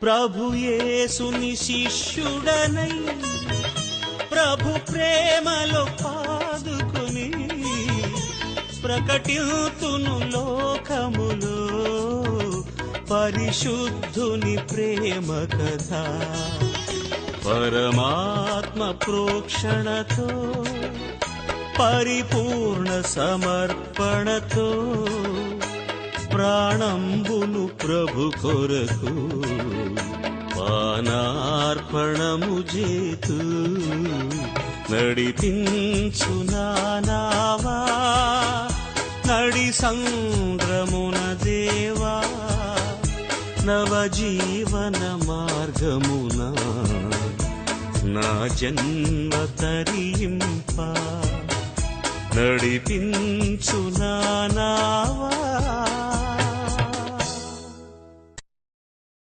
ప్రభు యేసుని శిష్యుడనై ప్రభు ప్రేమలో పాదుకొని ప్రకటితును లోకములో పరిశుద్ధుని ప్రేమ కథ. పరమాత్మ ప్రోక్షణతో పరిపూర్ణ సమర్పణతో ప్రాణంబును ప్రభు కొరకు పానార్పణము చేతు నడిపించు నావా నడి సంద్రమున దేవా నవజీవన మార్గమున నా జన్మ తరింప నడిపించు నావా